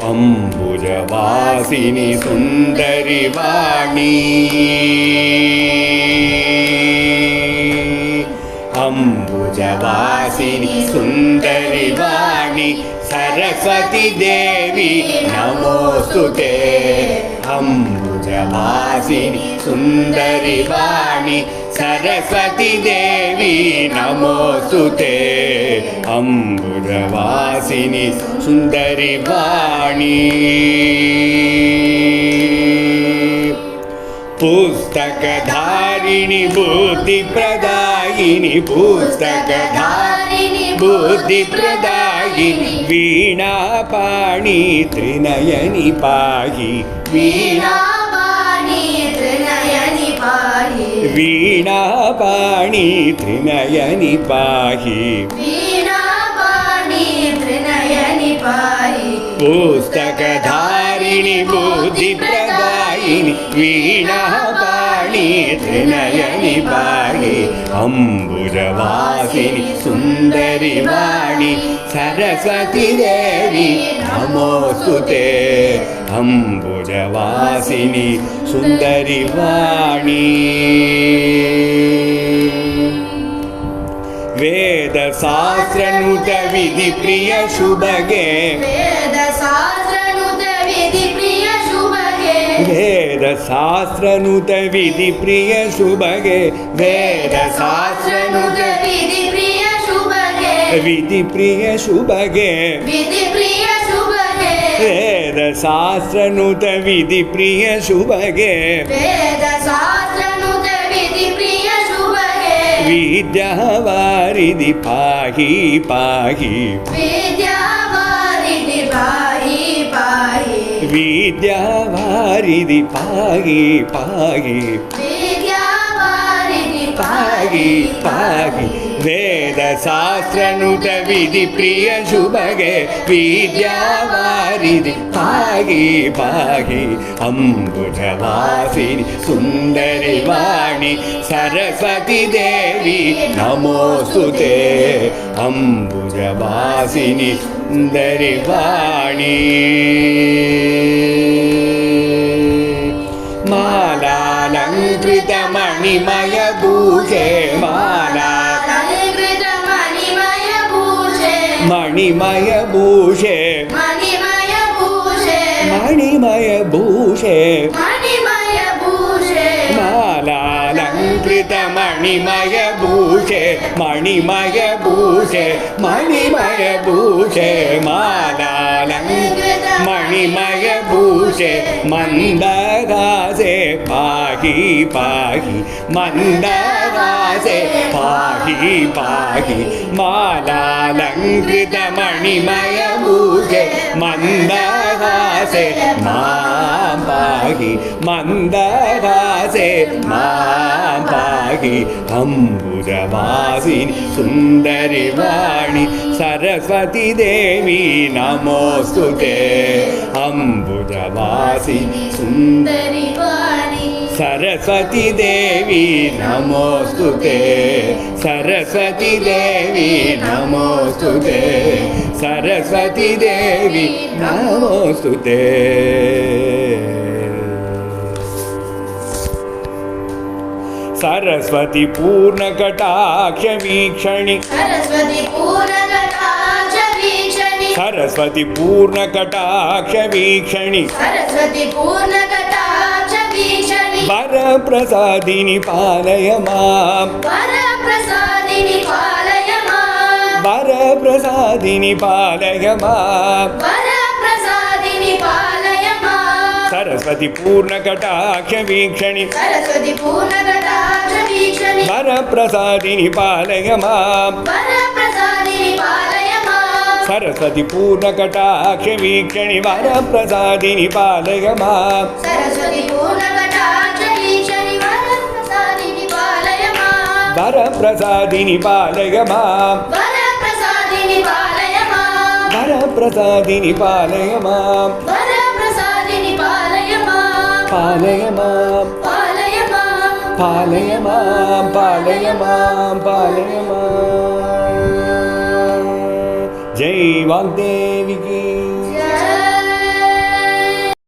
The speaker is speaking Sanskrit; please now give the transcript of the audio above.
अंबुजवासिनी सुंदरी वाणी अंबुजवासिनी सुंदरी वाणी सरस्वती देवी नमोस्तुते अंबुजवासिनी सुंदरी वाणी सरस्वती देवी नमोस्तुते अंबुजवासिनी सुंदरी वाणी पुस्तकधारिणी बुद्धिप्रदायिनी पुस्तकधारिणी बुद्धिप्रदायिनी वीणापाणि त्रिनयनि पाहि वीणापाणि त्रिनयनि पाहि वीणापाणि त्रिनयनि पाहि वीणापाणि त्रिनयनि पाहि पुस्तकधारिणी बुद्धिप्रदायिनी वीणापाणि त्रिनयनि पाहि अंबुजवासिनी सुंदरी वाणी सरस्वती देवी नमोस्तुते अंबुजवासिनी सुंदरी वाणी वेद शास्त्रनुत विधि प्रिय शुभगे वेद शास्त्रनुत विधि प्रिय शुभगे वेद शास्त्रनुत विधि प्रिय शुभगे वेद शास्त्रनुत विधि प्रिय शुभगे विधि प्रिय शुभगे विधि प्रिय शुभगे वेद शास्त्रनुत विधि प्रिय शुभगे वेद शास्त्रनुत विधि प्रिय शुभगे विद्यावारिधि पाहि पाहि विद्यावारिधि पाहि पाहि विद्यावारिधि पाहि पाहि विद्यावारिधि पाहि पाहि वेद शास्त्रनुत विधि प्रिय शुभगे विद्यावारिधि पाहि पाहि अंबुजवासिनी सुंदरी वाणी सरस्वती देवी नमोस्तुते अंबुजवासिनी सुंदरी वाणी मालालंकृत मणिमय भूषे मणिमय भूषे मणिमय भूषे मणिमय भूषे मणिमय भूषे मालालंकृत मणिमय भूषे मणिमय भूषे मणिमय भूषे मालालंकृत मणिमय भूषे मंदरासे पाहि पाहि मंदरासे पाहि पाहि मालालंकृत मणिमय भूषे मंदरासे मां पाहि मंदरासे मां पाहि अंबुजवासिनी सुंदरी वाणी सरस्वती देवी नमोस्तुते अंबुजवासिनी सुंदरी वाणी सरस्वती देवी नमोस्तुते सरस्वती देवी नमोस्तुते सरस्वती देवी नमोस्तुते सरस्वती पूर्णकटाक्ष वीक्षणि सरस्वती पूर्णकटाक्ष वीक्षणि सरस्वती पूर्णकटाक्ष वीक्षणि सरस्वती पूर्णकटाक्ष वीक्षणि वरप्रसादिनि पालय मां वरप्रसादिनि पालय मां वरप्रसादिनि पालय मां वरप्रसादिनि पालय मां सरस्वती पूर्णकटाक्ष वीक्षणि सरस्वती पूर्णकटाक्ष वीक्षणि वरप्रसादिनि पालय मां वरप्रसादिनि पालय मां सरस्वती पूर्णकटाक्ष वीक्षणि वरप्रसादिनि पालय मां सरस्वती पूर्णकटाक्ष वीक्षणि वरप्रसादिनि पालय मां वरप्रसादिनि पालय मां वरप्रसादिनि पालय मां वरप्रसादिनि पालय मां वरप्रसादिनि पालय मां पालय मां पालय मां पालय मां पालय मां पालय मां जय वाग्देवी की जय